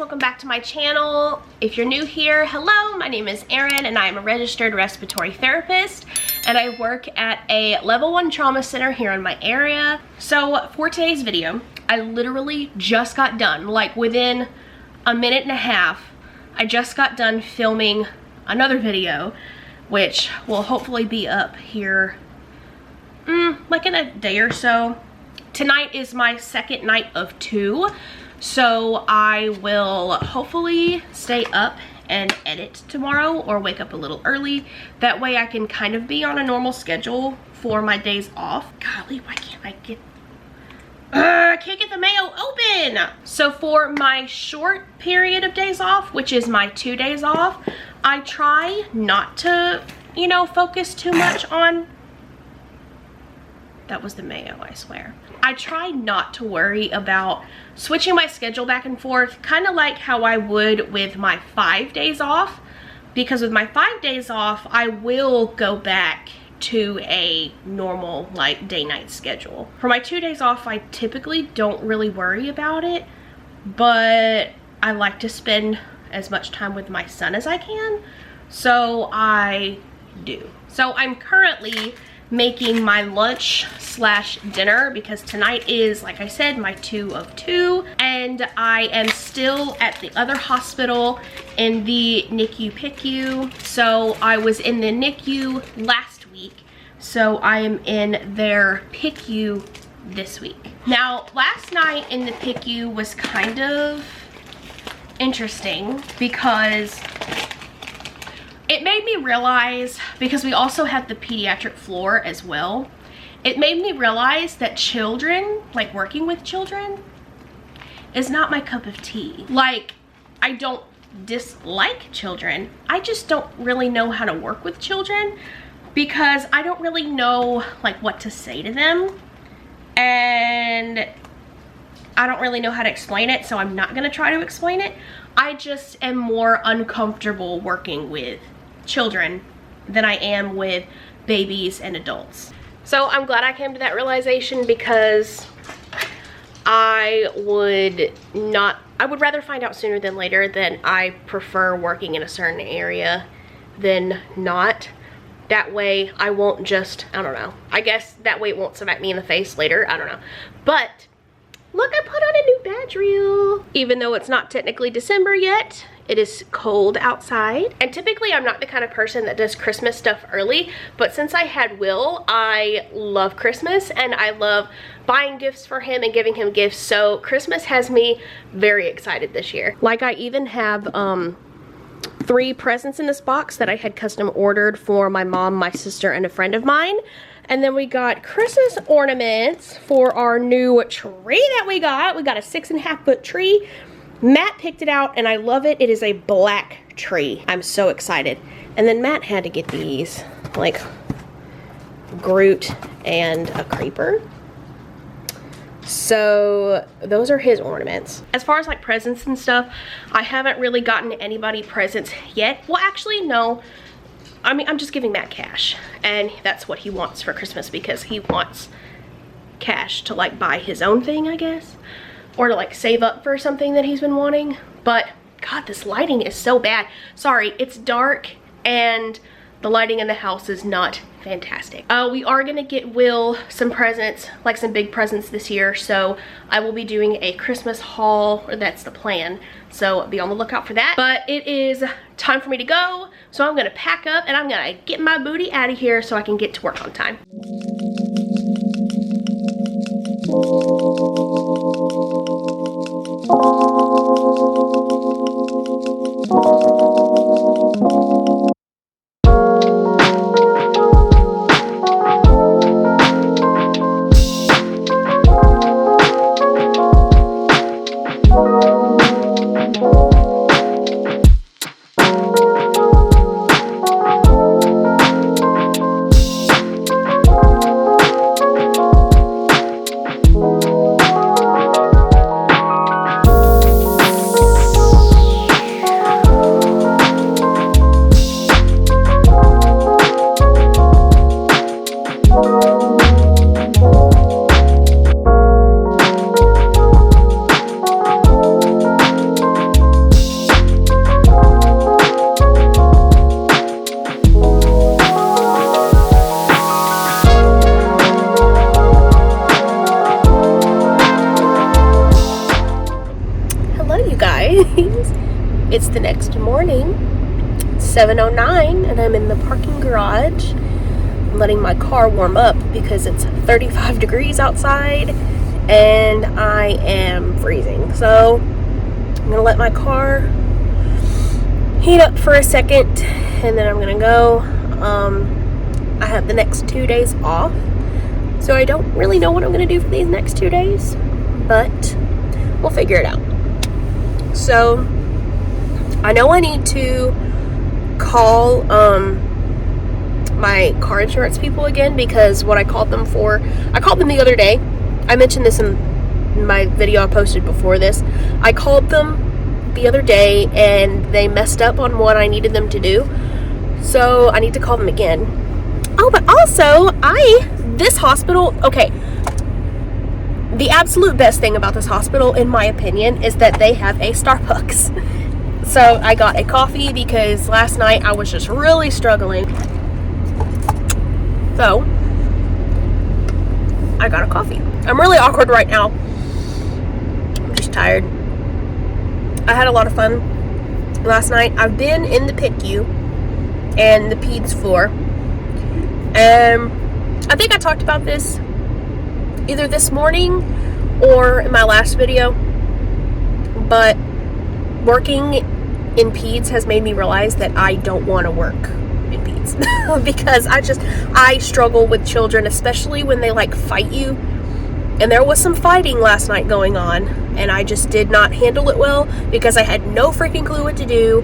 welcome back to my channel. If you're new here, hello, my name is Erin and I'm a registered respiratory therapist and I work at a level 1 trauma center here in my area. So for today's video, I literally just got done, like within a minute and a half, I just got done filming another video, which will hopefully be up here like in a day or so. Tonight is my second night of 2. So I will hopefully stay up and edit tomorrow or wake up a little early. That way I can kind of be on a normal schedule for my days off. Golly, why can't I get... I can't get the mayo open! So for my short period of days off, which is my 2 days off, I try not to, you know, focus too much on... That was the mayo, I swear. I try not to worry about switching my schedule back and forth, kind of like how I would with my 5 days off. Because with my 5 days off, I will go back to a normal like day-night schedule. For my 2 days off, I typically don't really worry about it, but I like to spend as much time with my son as I can, so I do. So I'm currently making my lunch slash dinner because tonight is, like I said, my 2 of 2, and I am still at the other hospital in the NICU PICU. So I was in the NICU last week, so I am in their PICU this week. Now, last night in the PICU was kind of interesting because it made me realize, because we also had the pediatric floor as well, it made me realize that children, like working with children, is not my cup of tea. Like, I don't dislike children, I just don't really know how to work with children because I don't really know like what to say to them, and I don't really know how to explain it, so I'm not gonna try to explain it. I just am more uncomfortable working with children than I am with babies and adults. So I'm glad I came to that realization because I would rather find out sooner than later that I prefer working in a certain area than not. That way I won't just, I don't know, I guess that way it won't smack me in the face later, I don't know. But look, I put on a new badge reel. Even though it's not technically December yet, it is cold outside. And typically I'm not the kind of person that does Christmas stuff early, but since I had Will, I love Christmas and I love buying gifts for him and giving him gifts. So Christmas has me very excited this year. Like, I even have 3 presents in this box that I had custom ordered for my mom, my sister, and a friend of mine. And then we got Christmas ornaments for our new tree that we got. We got a 6.5 foot tree. Matt picked it out and I love it. It is a black tree. I'm so excited. And then Matt had to get these, like Groot and a creeper. So those are his ornaments. As far as like presents and stuff, I haven't really gotten anybody presents yet. Well, actually, no. I mean, I'm just giving Matt cash, and that's what he wants for Christmas because he wants cash to like buy his own thing, I guess, or to like save up for something that he's been wanting. But God, this lighting is so bad. Sorry, it's dark and the lighting in the house is not fantastic. We are gonna get Will some presents, like some big presents this year, so I will be doing a Christmas haul, or that's the plan. So be on the lookout for that. But it is time for me to go, so I'm gonna pack up and I'm gonna get my booty out of here so I can get to work on time. morning. 7:09 and I'm in the parking garage. I'm letting my car warm up because it's 35 degrees outside and I am freezing. So I'm gonna let my car heat up for a second and then I'm gonna go. I have the next 2 days off, so I don't really know what I'm gonna do for these next 2 days, but we'll figure it out. So I know I need to call my car insurance people again, because what I called them the other day. I mentioned this in my video I posted before this. I called them the other day and they messed up on what I needed them to do, so I need to call them again. Oh, but also this hospital, okay, the absolute best thing about this hospital, in my opinion, is that they have a Starbucks. So I got a coffee because last night I was just really struggling. So I got a coffee. I'm really awkward right now. I'm just tired. I had a lot of fun last night. I've been in the PICU and the Peds floor. I think I talked about this either this morning or in my last video, but working in Peds has made me realize that I don't want to work in Peds because I struggle with children, especially when they like fight you. And there was some fighting last night going on, and I just did not handle it well because I had no freaking clue what to do.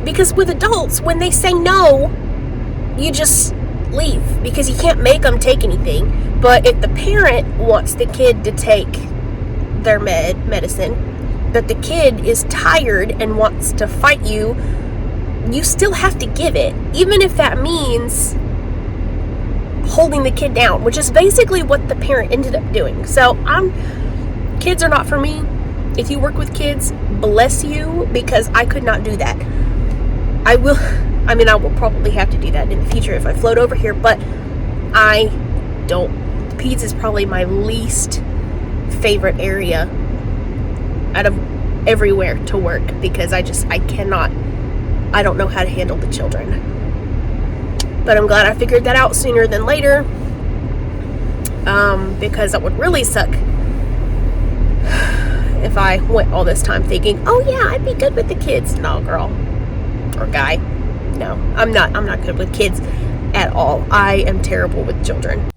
Because with adults, when they say no, you just leave because you can't make them take anything. But if the parent wants the kid to take their medicine, but the kid is tired and wants to fight you, you still have to give it, even if that means holding the kid down, which is basically what the parent ended up doing. So kids are not for me. If you work with kids, bless you, because I could not do that. I will probably have to do that in the future if I float over here, but I don't. Peds is probably my least favorite area out of everywhere to work because I don't know how to handle the children. But I'm glad I figured that out sooner than later, because that would really suck if I went all this time thinking, oh yeah, I'd be good with the kids. No, girl or guy. No, I'm not good with kids at all. I am terrible with children.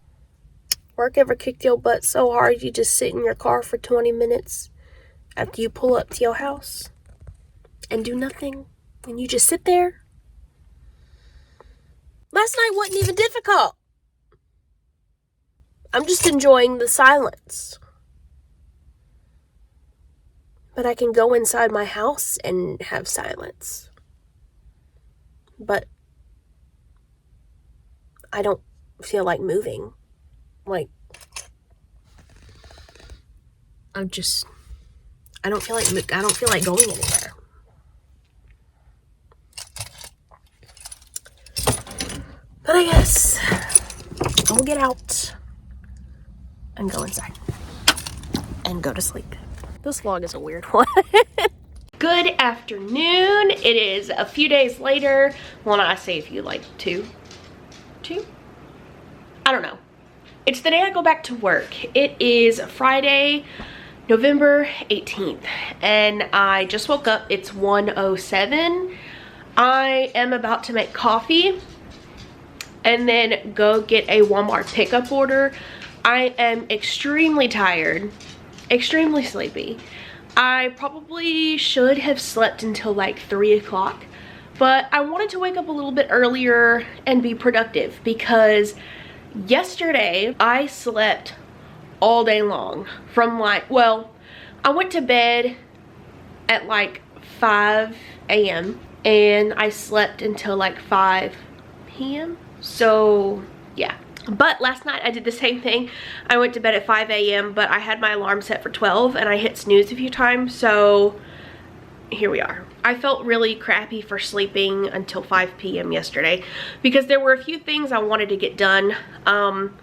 Work ever kicked your butt so hard you just sit in your car for 20 minutes after you pull up to your house and do nothing, and you just sit there? Last night wasn't even difficult. I'm just enjoying the silence. But I can go inside my house and have silence. But I don't feel like moving. Like, I don't feel like going anywhere. But I guess I'll get out and go inside and go to sleep. This vlog is a weird one. Good afternoon. It is a few days later. Well, I say a few, like two? I don't know. It's the day I go back to work. It is Friday, November 18th, and I just woke up. It's 1:07. I am about to make coffee and then go get a Walmart pickup order. I am extremely tired, extremely sleepy. I probably should have slept until like 3 o'clock, but I wanted to wake up a little bit earlier and be productive because yesterday I slept all day long from I went to bed at like 5 a.m. and I slept until like 5 p.m. So yeah, but last night I did the same thing. I went to bed at 5 a.m. but I had my alarm set for 12 and I hit snooze a few times, so here we are. I felt really crappy for sleeping until 5 p.m. yesterday because there were a few things I wanted to get done.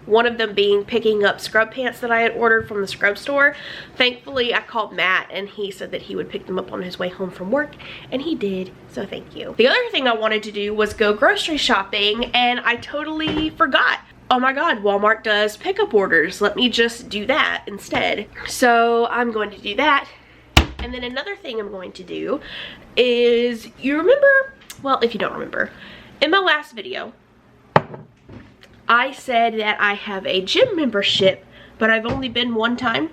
One of them being picking up scrub pants that I had ordered from the scrub store. Thankfully, I called Matt and he said that he would pick them up on his way home from work, and he did, so thank you. The other thing I wanted to do was go grocery shopping, and I totally forgot. Oh my god, Walmart does pickup orders. Let me just do that instead. So I'm going to do that. And then another thing I'm going to do is, you remember, well, if you don't remember, in my last video, I said that I have a gym membership, but I've only been one time.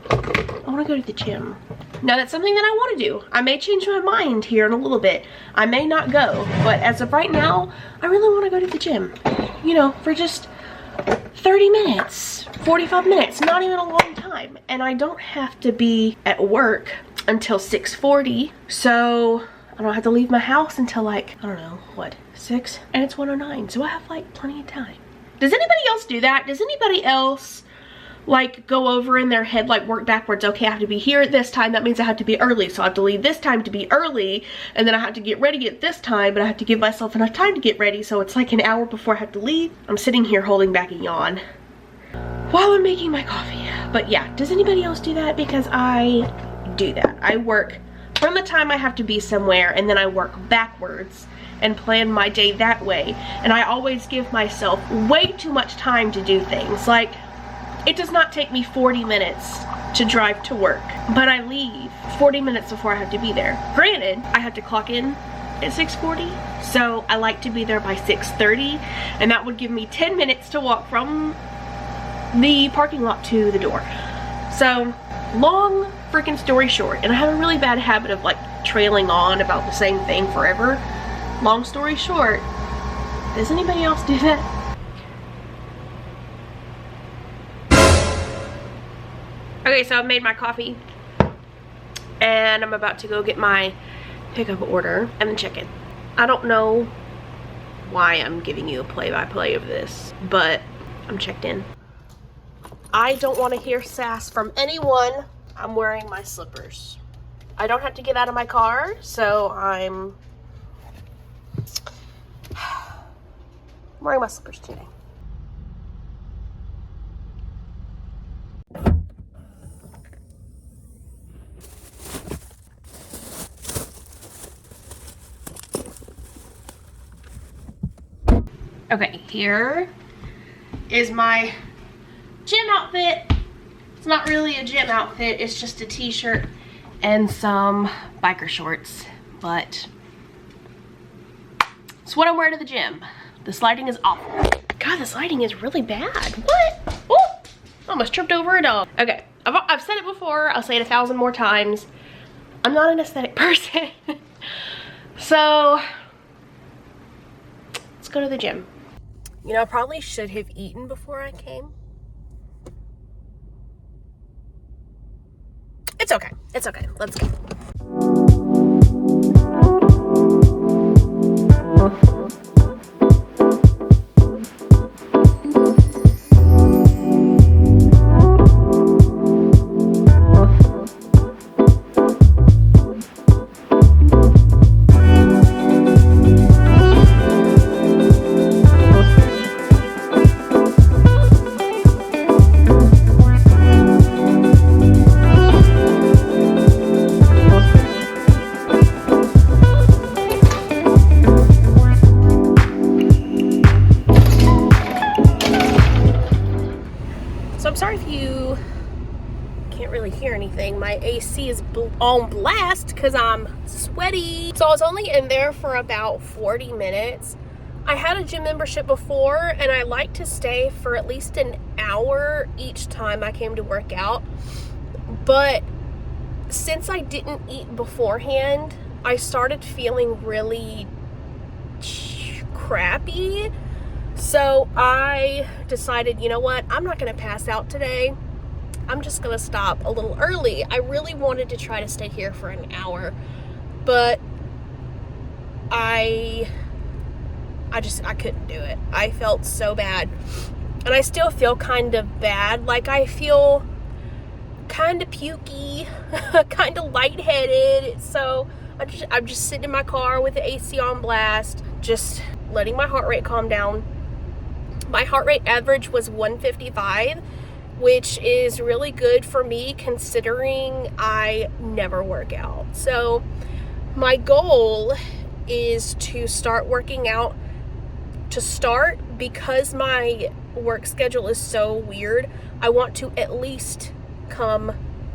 I want to go to the gym. Now that's something that I want to do. I may change my mind here in a little bit. I may not go, but as of right now, I really want to go to the gym. You know, for just 30 minutes, 45 minutes, not even a long time. And I don't have to be at work until 6:40, so I don't have to leave my house until like, I don't know, what, 6? And it's 1:09, so I have like plenty of time. Does anybody else do that? Does anybody else like go over in their head, like work backwards? Okay, I have to be here at this time, that means I have to be early, so I have to leave this time to be early, and then I have to get ready at this time, but I have to give myself enough time to get ready, so it's like an hour before I have to leave. I'm sitting here holding back a yawn while I'm making my coffee. But yeah, does anybody else do that? Because I do that. I work from the time I have to be somewhere, and then I work backwards and plan my day that way, and I always give myself way too much time to do things. Like, it does not take me 40 minutes to drive to work, but I leave 40 minutes before I have to be there. Granted, I have to clock in at 6:40, so I like to be there by 6:30, and that would give me 10 minutes to walk from the parking lot to the door. So, long freaking story short, and I have a really bad habit of like trailing on about the same thing forever. Long story short, does anybody else do that? Okay, so I've made my coffee and I'm about to go get my pickup order and then check in. I don't know why I'm giving you a play-by-play of this, but I'm checked in. I don't want to hear sass from anyone. I'm wearing my slippers. I don't have to get out of my car, so I'm wearing my slippers today. Okay, here is my gym outfit. It's not really a gym outfit, it's just a t-shirt and some biker shorts, but it's what I'm wearing to the gym. This lighting is awful. God, this lighting is really bad. What? Oh, almost tripped over a dog. Okay, I've said it before, I'll say it 1,000 more times. I'm not an aesthetic person. So, let's go to the gym. You know, I probably should have eaten before I came. It's okay. It's okay. Let's go. My AC is on blast because I'm sweaty. So I was only in there for about 40 minutes. I had a gym membership before and I like to stay for at least an hour each time I came to work out. But since I didn't eat beforehand, I started feeling really crappy. So I decided, you know what, I'm not gonna pass out today. I'm just gonna stop a little early. I really wanted to try to stay here for an hour, but I couldn't do it. I felt so bad, and I still feel kind of bad. Like I feel kind of pukey, kind of lightheaded. So I'm just sitting in my car with the AC on blast, just letting my heart rate calm down. My heart rate average was 155, which is really good for me considering I never work out. So my goal is to start working out because my work schedule is so weird. I want to at least come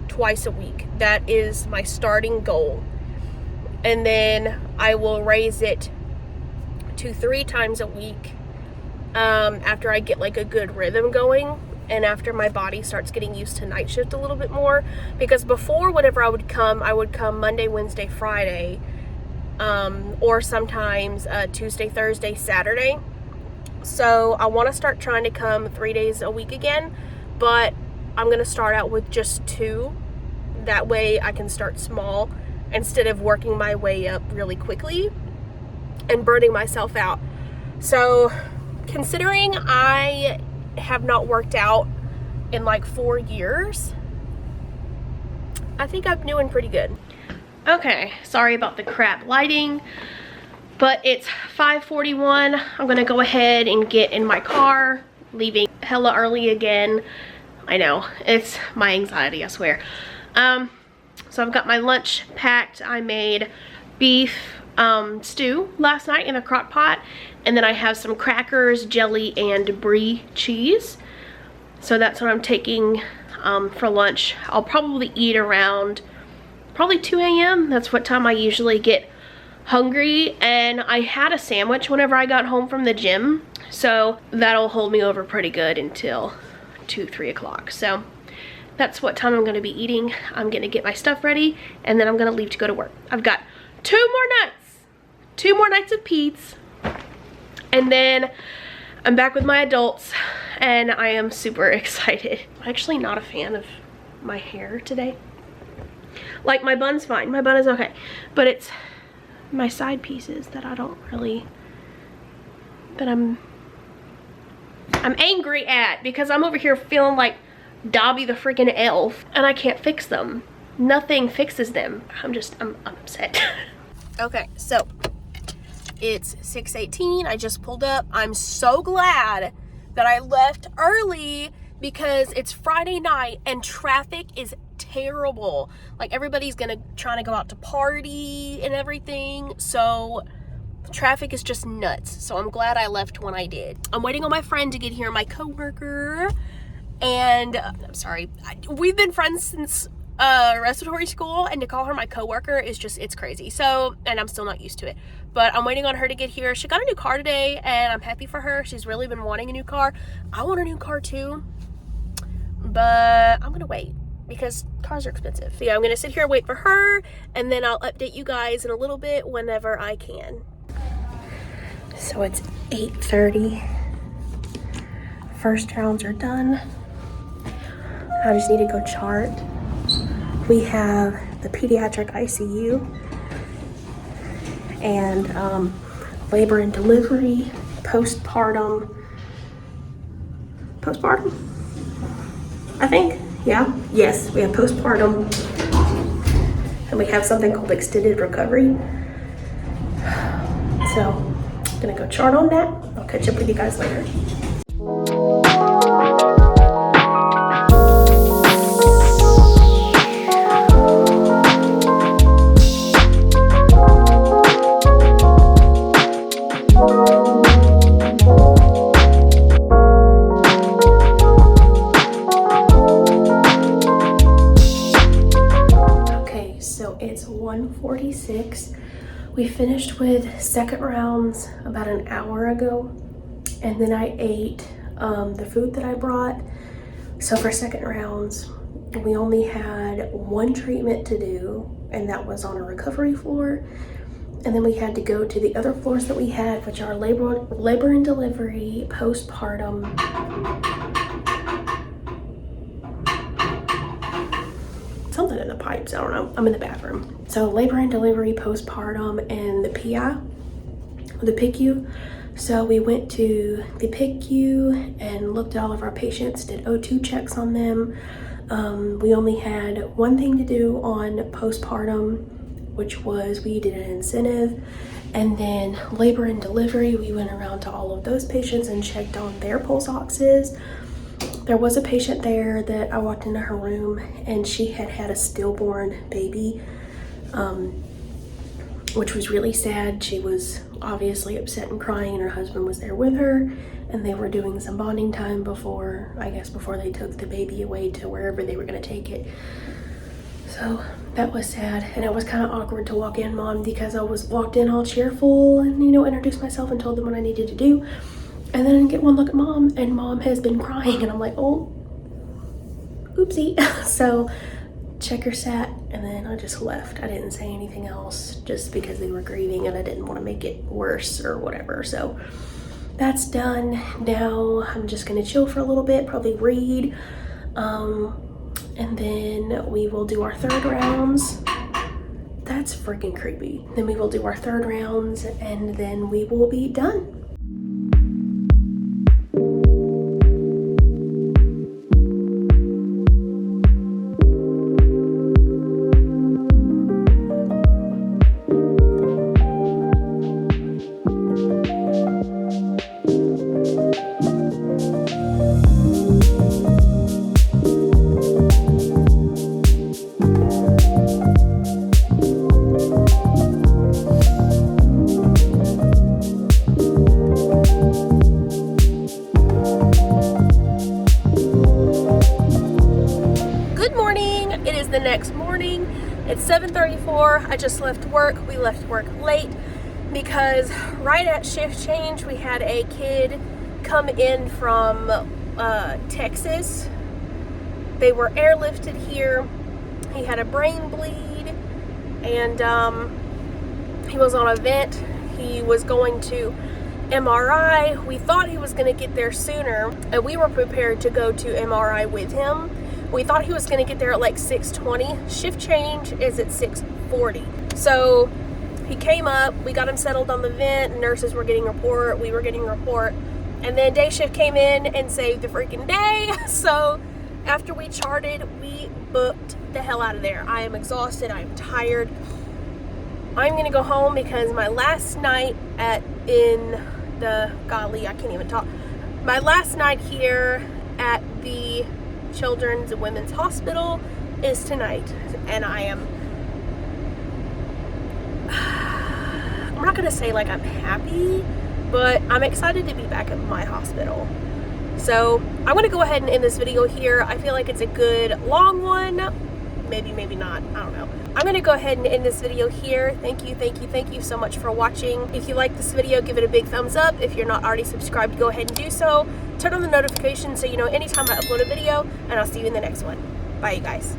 twice a week. That is my starting goal. And then I will raise it to 3 times a week after I get like a good rhythm going and after my body starts getting used to night shift a little bit more. Because before, whenever I would come Monday, Wednesday, Friday, or sometimes Tuesday, Thursday, Saturday. So I want to start trying to come 3 days a week again, but I'm going to start out with just 2. That way I can start small instead of working my way up really quickly and burning myself out. So considering I have not worked out in like 4 years, I think I'm doing pretty good. Okay, sorry about the crap lighting, but it's 5:41. I'm gonna go ahead and get in my car, leaving hella early again. I know, it's my anxiety, I swear. So I've got my lunch packed. I made beef stew last night in a crock pot, and then I have some crackers, jelly, and brie cheese. So that's what I'm taking for lunch. I'll probably eat around probably 2 a.m. That's what time I usually get hungry, and I had a sandwich whenever I got home from the gym, so that'll hold me over pretty good until 2-3 o'clock. So that's what time I'm going to be eating. I'm going to get my stuff ready, and then I'm going to leave to go to work. I've got 2 more nights of Peds, and then I'm back with my adults, and I am super excited. I'm actually not a fan of my hair today. Like, my bun's fine, my bun is okay, but it's my side pieces that I don't really, that I'm angry at, because I'm over here feeling like Dobby the freaking elf, and I can't fix them. Nothing fixes them. I'm upset. Okay, so it's 6:18. I just pulled up. I'm so glad that I left early because it's Friday night and traffic is terrible. Like, everybody's trying to go out to party and everything, so traffic is just nuts. So I'm glad I left when I did. I'm waiting on my friend to get here, my coworker, and I'm sorry, we've been friends since respiratory school, and to call her my coworker is just, it's crazy. So, and I'm still not used to it, but I'm waiting on her to get here. She got a new car today, and I'm happy for her. She's really been wanting a new car. I want a new car too, but I'm gonna wait because cars are expensive. So yeah, I'm gonna sit here and wait for her, and then I'll update you guys in a little bit whenever I can. So it's 8:30. First rounds are done. I just need to go chart. We have the pediatric ICU and labor and delivery, postpartum, I think, yeah, yes, we have postpartum, and we have something called extended recovery. So I'm gonna go chart on that. I'll catch up with you guys later. It's 1:46. We finished with second rounds about an hour ago, and then I ate the food that I brought. So for second rounds, we only had one treatment to do, and that was on a recovery floor. And then we had to go to the other floors that we had, which are labor and delivery, postpartum, something in the pipes, I don't know. I'm in the bathroom. So labor and delivery, postpartum, and the PI, the PICU. So we went to the PICU and looked at all of our patients, did O2 checks on them. We only had one thing to do on postpartum, which was we did an incentive. And then labor and delivery, we went around to all of those patients and checked on their pulse oxes. There was a patient there that I walked into her room and she had had a stillborn baby, which was really sad. She was obviously upset and crying, and her husband was there with her, and they were doing some bonding time before they took the baby away to wherever they were going to take it. So that was sad, and it was kind of awkward to walk in, Mom, because I walked in all cheerful and, you know, introduced myself and told them what I needed to do. And then I didn't get one look at Mom, and Mom has been crying, and I'm like, oh, oopsie. So checker sat, and then I just left. I didn't say anything else just because they were grieving and I didn't want to make it worse or whatever. So that's done. Now I'm just gonna chill for a little bit, probably read, and then we will do our third rounds. That's freaking creepy. Then we will do our third rounds, and then we will be done. The next morning, it's 7:34. I just left work. We left work late because right at shift change we had a kid come in from Texas. They were airlifted here. He had a brain bleed, and he was on a vent. He was going to MRI. We thought he was going to get there sooner, and we were prepared to go to MRI with him. We thought he was going to get there at like 6:20. Shift change is at 6:40. So he came up, we got him settled on the vent, nurses were getting a report, we were getting a report, and then day shift came in and saved the freaking day. So after we charted, we booked the hell out of there. I am exhausted, I am tired. I'm going to go home because my last night my last night here at the Children's and Women's Hospital is tonight, and I'm not gonna say like I'm happy, but I'm excited to be back at my hospital. So I'm gonna go ahead and end this video here. I feel like it's a good long one, maybe not, I don't know. I'm gonna go ahead and end this video here. Thank you so much for watching. If you like this video, give it a big thumbs up. If you're not already subscribed, go ahead and do so. Turn on the notifications so you know anytime I upload a video, and I'll see you in the next one. Bye, you guys.